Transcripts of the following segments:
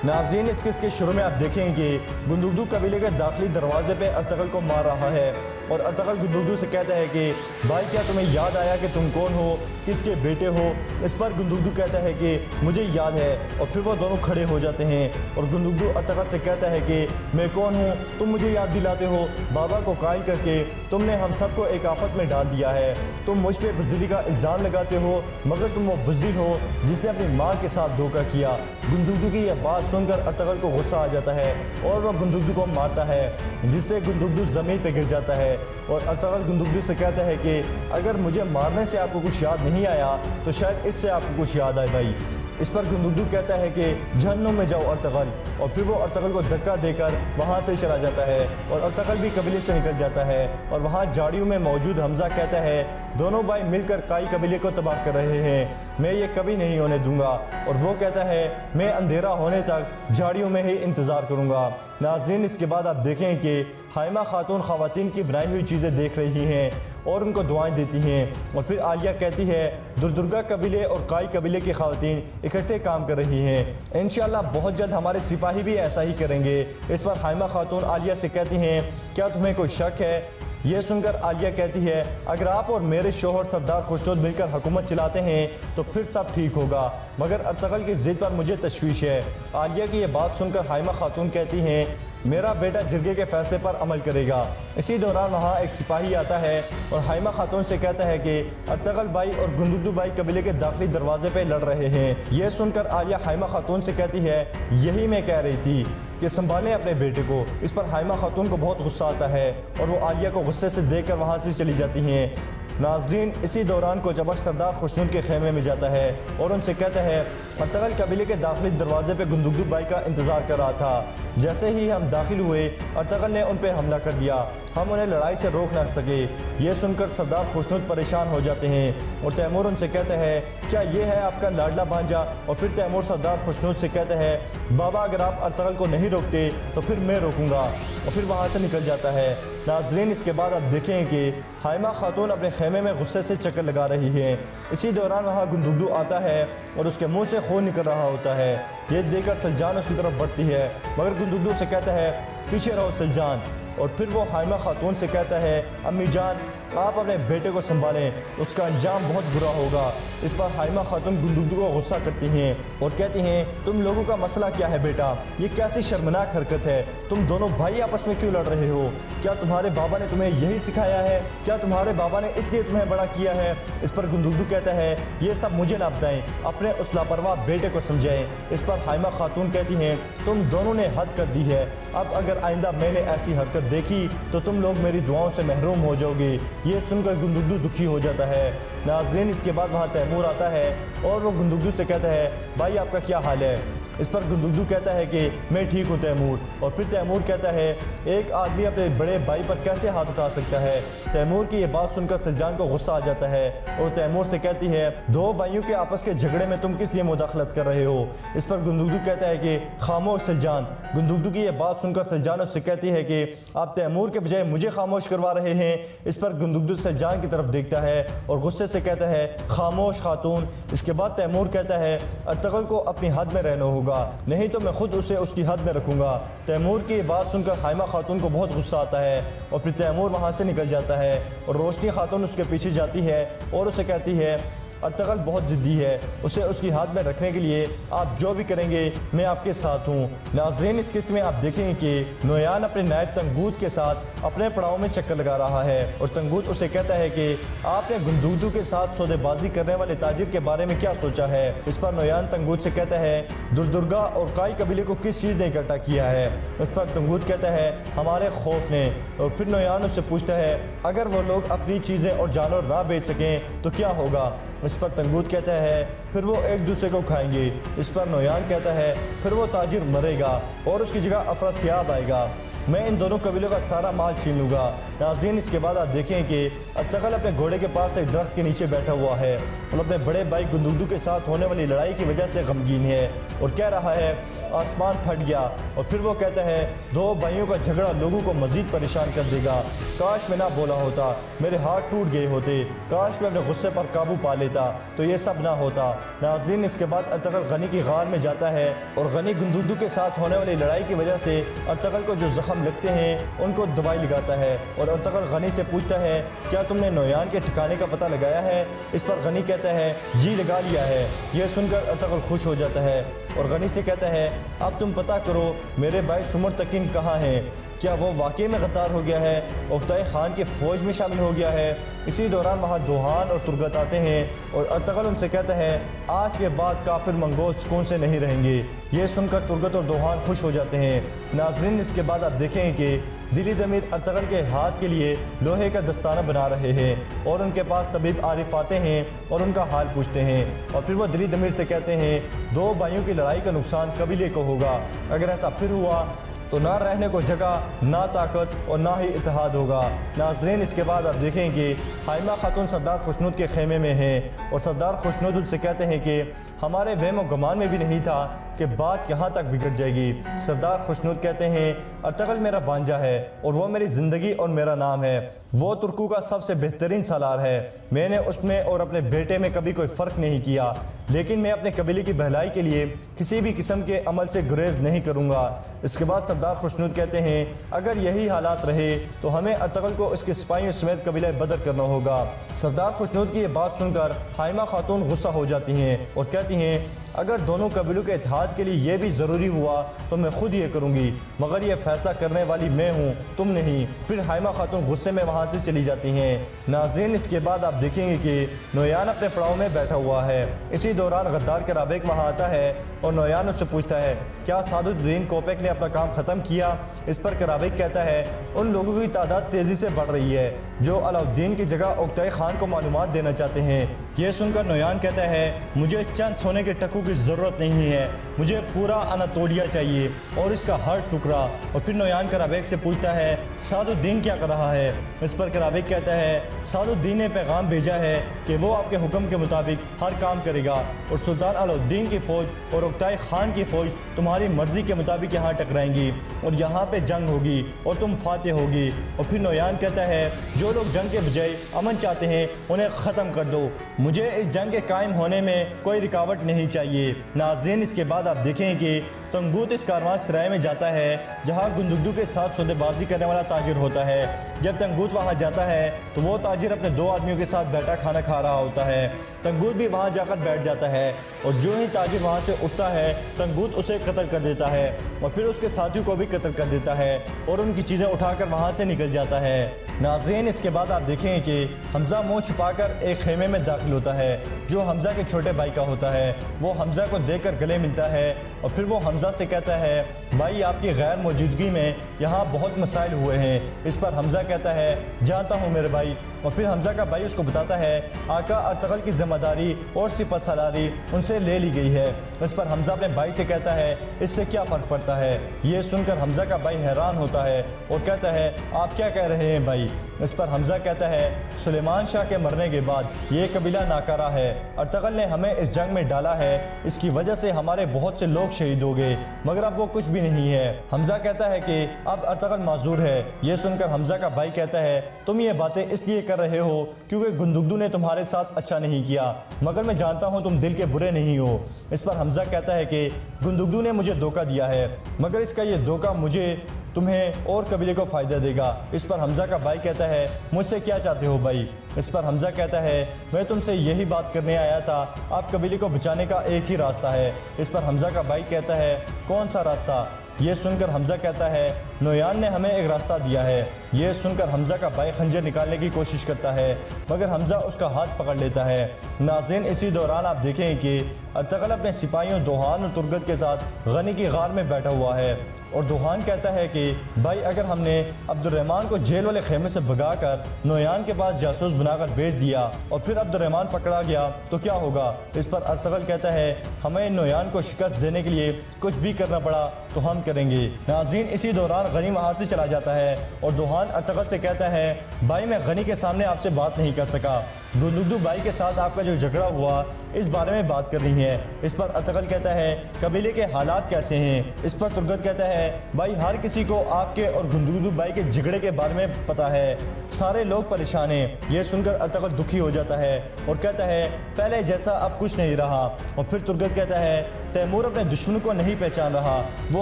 नाजरीन, इस किस्त के शुरू में आप देखें कि गुंदुगदू कबीले के दाखिली दरवाजे पे अर्तगल को मार रहा है और अर्तगल गुंदुगदू से कहता है कि भाई क्या तुम्हें याद आया कि तुम कौन हो, किसके बेटे हो। इस पर गुंदुगदू कहता है कि मुझे याद है, और फिर वो दोनों खड़े हो जाते हैं और गुंदुगदू अर्तगल से कहता है कि मैं कौन हूँ, तुम मुझे याद दिलाते हो। बाबा को कायल करके तुमने हम सबको एक आफत में डाल दिया है। तुम मुझ पर बुज़दिली का इल्ज़ाम लगाते हो, मगर तुम वो बुज़दिल हो जिसने अपनी माँ के साथ धोखा किया। गुंदुगदू की यह बात सुनकर अर्तगल को गुस्सा आ जाता है और वह गुंदुगदू को मारता है, जिससे गुंदुगदू ज़मीन पर गिर जाता है। और अर्तगल गुंदुगदू से कहता है कि अगर मुझे मारने से आपको कुछ याद नहीं आया तो शायद इससे आपको कुछ याद आए भाई। इस पर गुंदुगदू कहता है कि जहन्नुम में जाओ अर्तगल, और फिर वो अर्तगल को धक्का देकर वहाँ से चला जाता है और अर्तगल भी कबीले से निकल जाता है। और वहाँ झाड़ियों में मौजूद हमजा कहता है दोनों भाई मिलकर काई कबीले को तबाह कर रहे हैं, मैं ये कभी नहीं होने दूंगा। और वो कहता है मैं अंधेरा होने तक झाड़ियों में ही इंतज़ार करूँगा। नाज़रीन, इसके बाद आप देखें कि हाइमा खातून ख़वातीन की बनाई हुई चीज़ें देख रही हैं और उनको दुआएं देती हैं। और फिर आलिया कहती है दुर्दुर्गा कबीले और काई कबीले की ख़वातीन इकट्ठे काम कर रही हैं, इंशाअल्लाह बहुत जल्द हमारे सिपाही भी ऐसा ही करेंगे। इस पर हाइमा खातून आलिया से कहती हैं क्या तुम्हें कोई शक है। यह सुनकर आलिया कहती है अगर आप और मेरे शोहर सरदार खुशनूद मिलकर हुकूमत चलाते हैं तो फिर सब ठीक होगा, मगर अर्तगल की ज़िद पर मुझे तशवीश है। आलिया की यह बात सुनकर हाइमा खातून कहती हैं मेरा बेटा जिरगे के फैसले पर अमल करेगा। इसी दौरान वहाँ एक सिपाही आता है और हाइमा खातून से कहता है कि अर्तगल भाई और गुंदुगदू भाई कबीले के दाखिली दरवाजे पे लड़ रहे हैं। यह सुनकर आलिया हाइमा खातून से कहती है यही मैं कह रही थी कि संभालें अपने बेटे को। इस पर हाइमा खातून को बहुत गुस्सा आता है और वो आलिया को गुस्से से देखकर वहाँ से चली जाती हैं। नाजरीन, इसी दौरान कोचबख्श सरदार खुशनूद के खेमे में जाता है और उनसे कहता है अर्तगल कबीले के दाखिली दरवाजे पे गुंदुगदू भाई का इंतज़ार कर रहा था। जैसे ही हम दाखिल हुए अर्तगल ने उन पर हमला कर दिया, हम उन्हें लड़ाई से रोक ना सके। ये सुनकर सरदार खुशनूद परेशान हो जाते हैं और तैमूर उनसे कहता है क्या ये है आपका लाडला भांजा। और फिर तैमूर सरदार खुशनूद से कहता है बाबा अगर आप अर्तगल को नहीं रोकते तो फिर मैं रोकूंगा, और फिर वहाँ से निकल जाता है। नाजरीन, इसके बाद आप देखें कि हाइमा खातून अपने खेमे में गुस्से से चक्कर लगा रही है। इसी दौरान वहाँ गुंदुगदू आता है और उसके मुंह से खून निकल रहा होता है। ये देखकर सलजान उसकी तरफ बढ़ती है, मगर गुंदुगदू से कहता है पीछे रहो सलजान। और फिर वो हाइमा खातून से कहता है अम्मी जान आप अपने बेटे को संभालें, उसका अंजाम बहुत बुरा होगा। इस पर हाइमा खातून गुंदुगदू को गुस्सा करती हैं और कहती हैं तुम लोगों का मसला क्या है बेटा, ये कैसी शर्मनाक हरकत है, तुम दोनों भाई आपस में क्यों लड़ रहे हो। क्या तुम्हारे बाबा ने तुम्हें यही सिखाया है, क्या तुम्हारे बाबा ने इसलिए तुम्हें बड़ा किया है। इस पर गुंदुगदू कहता है ये सब मुझे ना बताएं, अपने उस लापरवाह बेटे को समझाएं। इस पर हाइमा खातून कहती हैं तुम दोनों ने हद कर दी है, अब अगर आइंदा मैंने ऐसी हरकत देखी तो तुम लोग मेरी दुआओं से महरूम हो जाओगे। ये सुनकर गुंदुगदू दुखी हो जाता है। नाजरीन, इसके बाद वहाँ तैमूर आता है और वो गुंदुगदू से कहता है भाई आपका क्या हाल है। इस पर गुंदुगदू कहता है कि मैं ठीक हूँ तैमूर। और फिर तैमूर कहता है एक आदमी अपने बड़े भाई पर कैसे हाथ उठा सकता है। तैमूर की ये बात सुनकर सलजान को गुस्सा आ जाता है और तैमूर से कहती है दो भाइयों के आपस के झगड़े में तुम किस लिए मुदाखलत कर रहे हो। इस पर गुंदुगदू कहता है कि खामोश सलजान। गुंदुगदू की यह बात सुनकर सलजान उससे कहती है कि आप तैमूर के बजाय मुझे खामोश करवा रहे हैं। इस पर गुंदुगदू सलजान की तरफ देखता है और गुस्से से कहता है खामोश खातून। इसके बाद तैमूर कहता है अर्तगल को अपनी हद में रहना होगा, नहीं तो मैं खुद उसे उसकी हद में रखूंगा। तैमूर की बात सुनकर हाइमा खातून को बहुत गुस्सा आता है और फिर तैमूर वहाँ से निकल जाता है और रोशनी खातून उसके पीछे जाती है और उसे कहती है अर्तगल बहुत ज़िद्दी है, उसे उसकी हाथ में रखने के लिए आप जो भी करेंगे मैं आपके साथ हूँ। नाजरीन, इस किस्त में आप देखेंगे कि नोयान अपने नायब तंगूत के साथ अपने पड़ाव में चक्कर लगा रहा है और तंगूत उसे कहता है कि आपने गुंदुगदू के साथ सौदेबाजी करने वाले ताजिर के बारे में क्या सोचा है। इस पर नोयान तंगूत से कहता है दुर्दुर्गा और काई कबीले को किस चीज़ ने इकट्ठा किया है। उस पर तंगूत कहता है हमारे खौफ ने। और फिर नोयान उससे पूछता है अगर वो लोग अपनी चीज़ें और जानवर ना बेच सकें तो क्या होगा। इस पर तंगूत कहता है फिर वो एक दूसरे को खाएंगे। इस पर नोयान कहता है फिर वो ताजिर मरेगा और उसकी जगह अफरासियाब आएगा। मैं इन दोनों कबीलों का सारा माल छीन लूँगा। नाज़रीन, इसके बाद आप देखें कि अर्तगल अपने घोड़े के पास एक दरख्त के नीचे बैठा हुआ है और अपने बड़े भाई गुंदुगदू के साथ होने वाली लड़ाई की वजह से गमगीन है और कह रहा है आसमान फट गया। और फिर वो कहता है दो भाइयों का झगड़ा लोगों को मजीद परेशान कर देगा। काश मैं ना बोला होता, मेरे हाथ टूट गए होते, काश मैं अपने गुस्से पर काबू पा लेता तो ये सब ना होता। नाज़रीन, इसके बाद अर्तगल गनी की गार में जाता है और गनी गुंदुगदू के साथ होने वाली लड़ाई की वजह से अर्तगल को जो जख्म लगते हैं उनको दवाई लगाता है और अर्तगल गनी से पूछता है क्या तुमने नोयान के ठिकाने का पता लगाया है? इस पर गनी कहता है जी लगा लिया है। यह सुनकर अर्तगल खुश हो जाता है और गनी से कहता है अब तुम पता करो मेरे भाई सुमर तकीन कहाँ हैं, क्या वो वाकई में गद्दार हो गया है, उकताई खान की फ़ौज में शामिल हो गया है? इसी दौरान वहाँ दोहान और तुर्गत आते हैं और अर्तगल उनसे कहता है आज के बाद काफिर मंगोल सुकून से नहीं रहेंगे। ये सुनकर तुर्गत और दोहान खुश हो जाते हैं। नाजरीन, इसके बाद आप देखें कि दिली दमीर अर्तगल के हाथ के लिए लोहे का दस्ताना बना रहे हैं और उनके पास तबीब आरिफ आते हैं और उनका हाल पूछते हैं और फिर वो दिली दमीर से कहते हैं दो भाइयों की लड़ाई का नुकसान कबीले को होगा। अगर ऐसा फिर हुआ तो ना रहने को जगह, ना ताकत और ना ही इत्तेहाद होगा। नाजरीन, इसके बाद आप देखें कि हाइमा खातून सरदार खुशनुद के खेमे में हैं और सरदार खुशनुद उनसे कहते हैं कि हमारे वहम व गुमान में भी नहीं था कि बात यहाँ तक बिगड़ जाएगी। सरदार खुशनुद कहते हैं अर्तगल मेरा भांजा है और वो मेरी ज़िंदगी और मेरा नाम है। वो तुर्कों का सबसे बेहतरीन सालार है। मैंने उसमें और अपने बेटे में कभी कोई फ़र्क नहीं किया, लेकिन मैं अपने कबीले की भलाई के लिए किसी भी किस्म के अमल से गुरेज नहीं करूँगा। इसके बाद सरदार खुशनुद कहते हैं अगर यही हालात रहे तो हमें अर्तगल को उसके सिपाहियों समेत कबीला बदर करना होगा। सरदार खुशनुद की ये बात सुनकर हाइमा खातून गुस्सा हो जाती हैं और कहती हैं अगर दोनों कबीलों के इत्तेहाद के लिए यह भी ज़रूरी हुआ तो मैं खुद ये करूँगी, मगर यह फ़ैसला करने वाली मैं हूँ, तुम नहीं। फिर हाइमा खातून गुस्से में वहाँ से चली जाती हैं। नाजरीन, इसके बाद आप देखेंगे कि नोयान अपने पड़ाव में बैठा हुआ है। इसी दौरान गद्दार के राबेक वहाँ आता है और नोयान उससे पूछता है क्या सादुद्दीन कोपेक ने अपना काम ख़त्म किया? इस पर कराबेक कहता है उन लोगों की तादाद तेज़ी से बढ़ रही है जो अलाउद्दीन की जगह उकताई खान को मालूमात देना चाहते हैं। यह सुनकर नोयान कहता है मुझे चंद सोने के टक्कों की ज़रूरत नहीं है, मुझे पूरा अनातोलिया चाहिए और इसका हर टुकड़ा। और फिर नोयान कराबेक से पूछता है सादुद्दीन क्या कर रहा है? इस पर कराबेक कहता है सादुद्दीन ने पैगाम भेजा है कि वो आपके हुक्म के मुताबिक हर काम करेगा और सुल्तान अलाउद्दीन की फ़ौज और उकताई खान की फ़ौज तुम्हारी मर्ज़ी के मुताबिक यहाँ टकराएंगी और यहाँ पे जंग होगी और तुम फातेह होगी। और फिर नोयान कहता है जो लोग जंग के बजाय अमन चाहते हैं उन्हें ख़त्म कर दो, मुझे इस जंग के कायम होने में कोई रुकावट नहीं चाहिए। नाज़रीन, इसके बाद आप देखें कि तंगूत इस कारवां सराय में जाता है जहां गुंदुगदू के साथ सौदेबाजी करने वाला ताजिर होता है। जब तंगूत वहां जाता है तो वो ताजिर अपने दो आदमियों के साथ बैठा खाना खा रहा होता है। तंगूत भी वहां जाकर बैठ जाता है और जो ही ताजिर वहां से उठता है तंगूत उसे कत्ल कर देता है और फिर उसके साथियों को भी कत्ल कर देता है और उनकी चीज़ें उठाकर वहां से निकल जाता है। नाज़रीन, इसके बाद आप देखें कि हमज़ा मुँह छुपाकर एक खेमे में दाखिल होता है जो हमज़ा के छोटे भाई का होता है। वो हमज़ा को देखकर गले मिलता है और फिर वो हमज़ा से कहता है भाई आपकी गैर मौजूदगी में यहाँ बहुत मसाइल हुए हैं। इस पर हमज़ा कहता है जानता हूँ मेरे भाई। और फिर हमज़ा का भाई उसको बताता है आका अर्तगल की ज़िम्मेदारी और सिपहसालारी उनसे ले ली गई है। इस पर हमज़ा अपने भाई से कहता है इससे क्या फ़र्क पड़ता है? ये सुनकर हमज़ा का भाई हैरान होता है और कहता है आप क्या कह रहे हैं भाई? इस पर हमज़ा कहता है सुलेमान शाह के मरने के बाद ये कबीला नाकारा है, अर्तगल ने हमें इस जंग में डाला है, इसकी वजह से हमारे बहुत से लोग शहीद हो गए, मगर अब वो कुछ भी नहीं है। हमज़ा कहता है कि अब अर्तगल माजूर है। ये सुनकर हमज़ा का भाई कहता है तुम ये बातें इसलिए कर रहे हो क्योंकि गुंदुगदू ने तुम्हारे साथ अच्छा नहीं किया, मगर मैं जानता हूँ तुम दिल के बुरे नहीं हो। इस पर हमज़ा कहता है कि गुंदुगदू ने मुझे धोखा दिया है, मगर इसका ये धोखा मुझे, तुम्हें और कबीले को फ़ायदा देगा। इस पर हमज़ा का भाई कहता है मुझसे क्या चाहते हो भाई? इस पर हमज़ा कहता है मैं तुमसे यही बात करने आया था, आप कबीले को बचाने का एक ही रास्ता है। इस पर हमज़ा का भाई कहता है कौन सा रास्ता? ये सुनकर हमज़ा कहता है नोयान ने हमें एक रास्ता दिया है, यह सुनकर हमजा का भाई खंजर निकालने की कोशिश करता है, मगर हमजा उसका हाथ पकड़ लेता है। नाज़रीन, इसी दौरान आप देखें कि अर्तगल अपने सिपाहियों दोहान और तुर्गत के साथ गनी की गार में बैठा हुआ है और दोहान कहता है कि भाई, अगर हमने अब्दुर्रहमान को जेल वाले खेमे से भगाकर नोयान के पास जासूस बनाकर भेज दिया और फिर अब्दुर्रहमान पकड़ा गया तो क्या होगा। इस पर अर्तगल कहता है, हमें नोयान को शिकस्त देने के लिए कुछ भी करना पड़ा तो हम करेंगे। नाज़रीन, इसी दौरान गनी वहाँ से चला जाता है और दोहान अर्तगल से कहता है, भाई मैं गनी के सामने आपसे बात नहीं कर सका, गुंदुगदू भाई के साथ आपका जो झगड़ा हुआ इस बारे में बात करनी है। इस पर अर्तगल कहता है, कबीले के हालात कैसे हैं। इस पर तुर्गत कहता है, भाई हर किसी को आपके और गुंदुगदू भाई के झगड़े के बारे में पता है, सारे लोग परेशान हैं। यह सुनकर अर्तगल दुखी हो जाता है और कहता है, पहले जैसा अब कुछ नहीं रहा। और फिर तुर्गत कहता है, तैमूर अपने दुश्मन को नहीं पहचान रहा, वो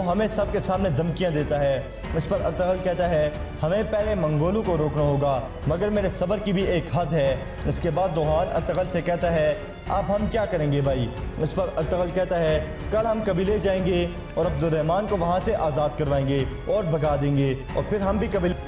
हमें सब के सामने धमकियाँ देता है। इस पर अर्तगल कहता है, हमें पहले मंगोलों को रोकना होगा, मगर मेरे सब्र की भी एक हद है। इसके बाद दोहान अर्तगल से कहता है, अब हम क्या करेंगे भाई। इस पर अर्तगल कहता है, कल हम कबीले जाएंगे और अब्दुर्रहमान को वहाँ से आज़ाद करवाएंगे और भगा देंगे और फिर हम भी कबीले